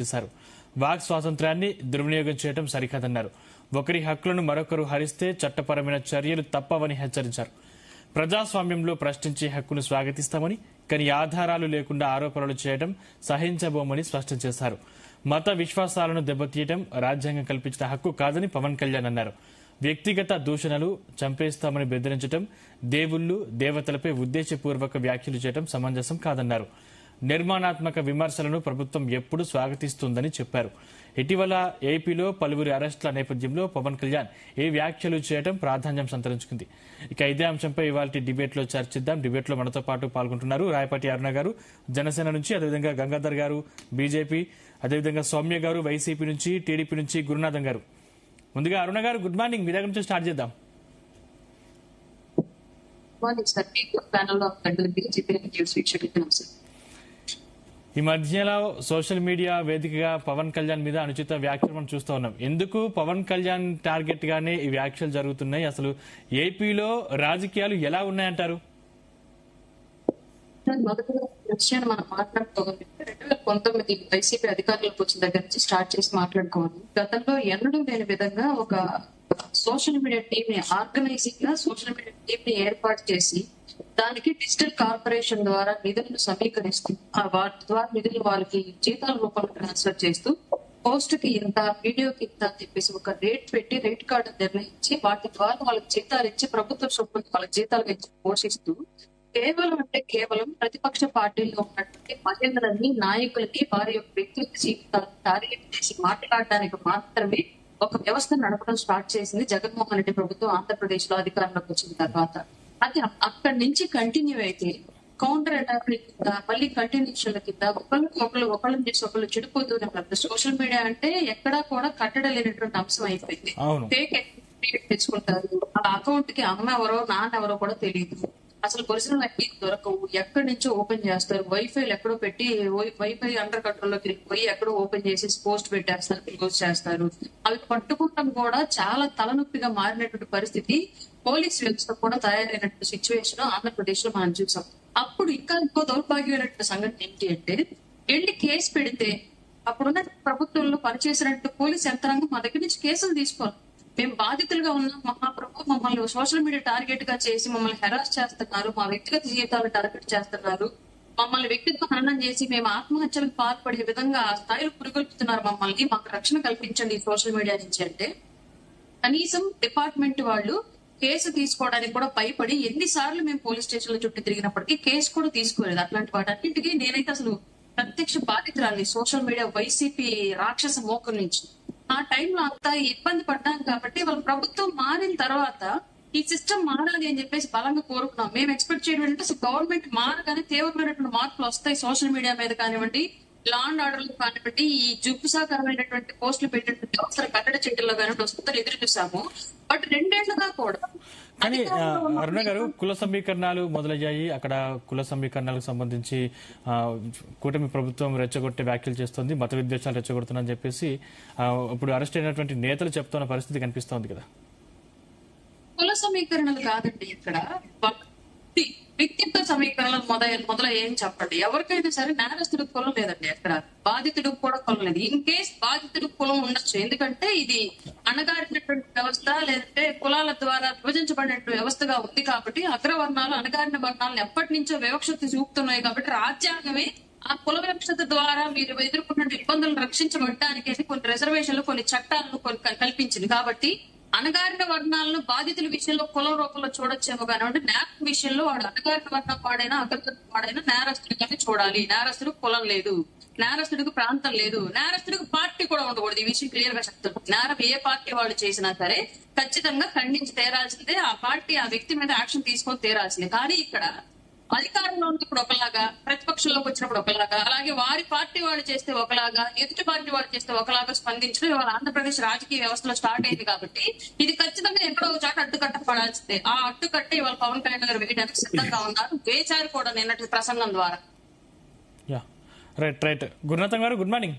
చేశారు. వాక్ స్వాతంత్ర్యాన్ని దుర్వినియోగం చేయడం సరికాదన్నారు. ఒకరి హక్కులను మరొకరు హరిస్తే చట్టపరమైన చర్యలు తప్పవని హెచ్చరించారు. ప్రజాస్వామ్యంలో ప్రశ్నించే హక్కును స్వాగతిస్తామని, కానీ ఆధారాలు లేకుండా ఆరోపణలు చేయడం సహించబోమని స్పష్టం చేశారు. మత విశ్వాసాలను దెబ్బతీయడం రాజ్యాంగం కల్పించిన హక్కు కాదని పవన్ కళ్యాణ్ అన్నారు. వ్యక్తిగత దూషణలు, చంపేస్తామని బెదిరించడం, దేవుళ్లు దేవతలపై ఉద్దేశపూర్వక వ్యాఖ్యలు చేయడం సమంజసం కాదన్నారు. నిర్మాణాత్మక విమర్శలను ప్రభుత్వం ఎప్పుడూ స్వాగతిస్తుందని చెప్పారు. ఇటీవల ఏపీలో పలువురి అరెస్టుల నేపథ్యంలో పవన్ కళ్యాణ్ ఏ వ్యాఖ్యలు చేయడం ప్రాధాన్యం సంతరించుకుంది. ఇక ఇదే అంశంపై ఇవాళ డిబేట్లో చర్చిద్దాం. డిబేట్లో మనతో పాటు పాల్గొంటున్నారు రాయపాటి అరుణ గారు జనసేన నుంచి, అదేవిధంగా గంగాధర్ గారు బీజేపీ, అదేవిధంగా సౌమ్య గారు వైసీపీ నుంచి, టీడీపీ నుంచి గురునాథం గారు. ముందుగా అరుణ గారు గుడ్ మార్నింగ్, మీ దగ్గర నుంచి స్టార్ట్ చేద్దాం. ఈ మధ్యలో సోషల్ మీడియా వేదికగా పవన్ కళ్యాణ్ మీద అనుచిత వ్యాఖ్యలు మనం చూస్తూ ఉన్నాం. ఎందుకు పవన్ కళ్యాణ్ టార్గెట్ గానే ఈ వ్యాఖ్యలు జరుగుతున్నాయి? అసలు ఏపీలో రాజకీయాలు ఎలా ఉన్నాయంటారు? మొదటిగా విషయాన్ని మనం మాట్లాడుకోవాలి. 2019 వైసీపీ అధికారులకు వచ్చిన దగ్గర నుంచి స్టార్ట్ చేసి మాట్లాడుకోవాలి. గతంలో ఎన్నడూ లేని విధంగా ఒక సోషల్ మీడియా టీమ్ ని ఆర్గనైజింగ్ గా సోషల్ మీడియా టీమ్ ని ఏర్పాటు చేసి దానికి డిజిటల్ కార్పొరేషన్ ద్వారా నిధులను సమీకరిస్తూ వాటి ద్వారా నిధులు వాళ్ళకి జీతాల రూపంలో ట్రాన్స్ఫర్ చేస్తూ పోస్ట్ కి ఇంత, వీడియోకి ఇంత అని చెప్పేసి ఒక రేట్ పెట్టి రేట్ కార్డు నిర్ణయించి వాటి ద్వారా వాళ్ళకి జీతాలు ఇచ్చి ప్రభుత్వ సొమ్ములు వాళ్ళకి జీతాలు ఇచ్చి పోషిస్తూ కేవలం ప్రతిపక్ష పార్టీల్లో ఉన్నటువంటి మహిళలని, నాయకులకి వారి యొక్క వ్యక్తిగత జీవితాలను టార్గెట్ చేసి మాట్లాడడానికి మాత్రమే ఒక వ్యవస్థ నడపడం స్టార్ట్ చేసింది జగన్మోహన్ రెడ్డి ప్రభుత్వం ఆంధ్రప్రదేశ్ లో అధికారంలోకి వచ్చిన తర్వాత. అది అక్కడి నుంచి కంటిన్యూ అయితే కౌంటర్ అటాక్ల కింద మళ్ళీ కంటిన్యూషన్ల కింద ఒకళ్ళని చేసి ఒకళ్ళు చెడిపోతూనే ఉన్నారు. సోషల్ మీడియా అంటే ఎక్కడా కూడా కట్టడలేనటువంటి అంశం అయిపోయింది. ఫేక్ అకౌంట్ తెచ్చుకుంటారు. ఆ అకౌంట్ కి అమ్మ ఎవరో నాన్న ఎవరో కూడా తెలియదు. అసలు ఒరిజినల్ ఐడి దొరకవు. ఎక్కడి నుంచో ఓపెన్ చేస్తారు. వైఫైలు ఎక్కడో పెట్టి వైఫై అండర్ కంట్రోల్ లోకి వెళ్ళిపోయి ఎక్కడో ఓపెన్ చేసి పోస్ట్ పెట్టేస్తారు, క్లోజ్ చేస్తారు. అవి పట్టుకుంటాం కూడా చాలా తలనొప్పిగా మారినటువంటి పరిస్థితి పోలీస్ వ్యవస్థ కూడా తయారైనటువంటి సిచ్యువేషన్ ఆంధ్రప్రదేశ్ లో మనం చూసాం. అప్పుడు ఇంకా ఇంకో దౌర్భాగ్యమైనటువంటి సంఘటన ఏంటి అంటే, వెళ్ళి కేసు పెడితే అప్పుడున్న ప్రభుత్వంలో పనిచేసినట్టు పోలీస్ యంత్రాంగం మా దగ్గర నుంచి కేసులు తీసుకోవాలి. మేము బాధితులుగా ఉన్నాం, మహాప్రభు మమ్మల్ని సోషల్ మీడియా టార్గెట్ గా చేసి మమ్మల్ని హెరాస్ చేస్తున్నారు, మా వ్యక్తిగత జీవితాలను టార్గెట్ చేస్తున్నారు, మమ్మల్ని వ్యక్తిగత హననం చేసి మేము ఆత్మహత్యలకు పాల్పడే విధంగా ఆ స్థాయిలో పురుగొల్పుతున్నారు మమ్మల్ని, మాకు రక్షణ కల్పించండి ఈ సోషల్ మీడియా నుంచి అంటే కనీసం డిపార్ట్మెంట్ వాళ్ళు కేసు తీసుకోవడానికి కూడా భయపడి ఎన్నిసార్లు మేము పోలీస్ స్టేషన్ లో చుట్టూ తిరిగినప్పటికీ కేసు కూడా తీసుకోలేదు. అట్లాంటి వాటన్నింటికీ నేనైతే అసలు ప్రత్యక్ష బాధితురాలి సోషల్ మీడియా వైసీపీ రాక్షస మోకం నుంచి. ఆ టైంలో అంతా ఇబ్బంది పడ్డాం కాబట్టి వాళ్ళ ప్రభుత్వం మారిన తర్వాత ఈ సిస్టమ్ మారాలి అని చెప్పేసి బలంగా కోరుకున్నాం. మేము ఎక్స్పెక్ట్ చేయడం అంటే అసలు గవర్నమెంట్ మారగానే తీవ్రమైనటువంటి మార్పులు వస్తాయి సోషల్ మీడియా మీద కానివ్వండి, లా అండ్ ఆర్డర్ లో కానివ్వండి, ఈ జుగుప్సాకరమైనటువంటి పోస్టులు పెట్టినటువంటి అవసర కట్టడ చర్యల్లో కానివ్వండి వస్తుందని ఎదురు చూసాము. బట్ 2 ఏళ్లుగా కూడా కానీ అరుణ గారు, కుల సమీకరణాలు మొదలయ్యాయి. అక్కడ కుల సమీకరణాలకు సంబంధించి కూటమి ప్రభుత్వం రెచ్చగొట్టే వ్యాఖ్యలు చేస్తోంది, మత విద్వేషాలు రెచ్చగొడుతుందని చెప్పేసి ఇప్పుడు అరెస్ట్ అయినటువంటి నేతలు చెప్తున్న పరిస్థితి కనిపిస్తోంది కదా. కుల సమీకరణలు కాదండి, ఇక్కడ వ్యక్తిత్వ సమీకరణలు మొదలయ్యేం చెప్పండి. ఎవరికైనా సరే నేరస్తుడికి కులం లేదండి, ఎక్కడ బాధితుడికి కూడా కులం లేదు. ఇన్ కేస్ బాధితుడికి కులం ఉండొచ్చు, ఎందుకంటే ఇది అణగారినటువంటి వ్యవస్థ, లేదంటే కులాల ద్వారా విభజించబడినటువంటి వ్యవస్థగా ఉంది కాబట్టి అగ్రవర్ణాలు అణగారిన వర్ణాలను ఎప్పటి నుంచో వివక్షత చూపుతున్నాయి కాబట్టి రాజ్యాంగమే ఆ కుల వివక్షత ద్వారా మీరు ఎదుర్కొన్న ఇబ్బందులను రక్షించబడటానికి కొన్ని రిజర్వేషన్లు, కొన్ని చట్టాలను కల్పించింది. కాబట్టి అణగారిన వర్ణాలను బాధితుల విషయంలో కులం రూపంలో చూడొచ్చేమో కానివ్వండి, నేరం విషయంలో వాడు అణగారిన వర్ణం వాడైనా అగ్రవర్ణం వాడైనా నేరస్తుడిగానే చూడాలి. నేరస్తుడికి కులం లేదు, నేరస్తుడికి ప్రాంతం లేదు, నేరస్తుడికి పార్టీ కూడా ఉండకూడదు. ఈ విషయం క్లియర్ గా చెప్తాను. నేరం ఏ పార్టీ వాళ్ళు చేసినా సరే ఖచ్చితంగా ఖండించి తీరాల్సిందే, ఆ పార్టీ ఆ వ్యక్తి మీద యాక్షన్ తీసుకొని తీరాల్సిందే. కానీ ఇక్కడ అధికారంలో ఉన్నప్పుడు ఒకలాగా, ప్రతిపక్షంలోకి వచ్చినప్పుడు ఒకలాగా, అలాగే వారి పార్టీ వాళ్ళు చేస్తే ఒకలాగా, ఎదుటి పార్టీ వాళ్ళు చేస్తే ఒకలాగా స్పందించడం ఇవాళ ఆంధ్రప్రదేశ్ రాజకీయ వ్యవస్థలో స్టార్ట్ అయింది. కాబట్టి ఇది ఖచ్చితంగా ఎక్కడో ఒక చోట అడ్డుకట్టపడాల్సిందే. ఆ అడ్డుకట్ట ఇవాళ పవన్ కళ్యాణ్ గారు వేయడానికి సిద్ధంగా ఉన్నారు, వేచారు కూడా నిన్నటి ప్రసంగం ద్వారా. రైట్ గురునాథం గారు గుడ్ మార్నింగ్.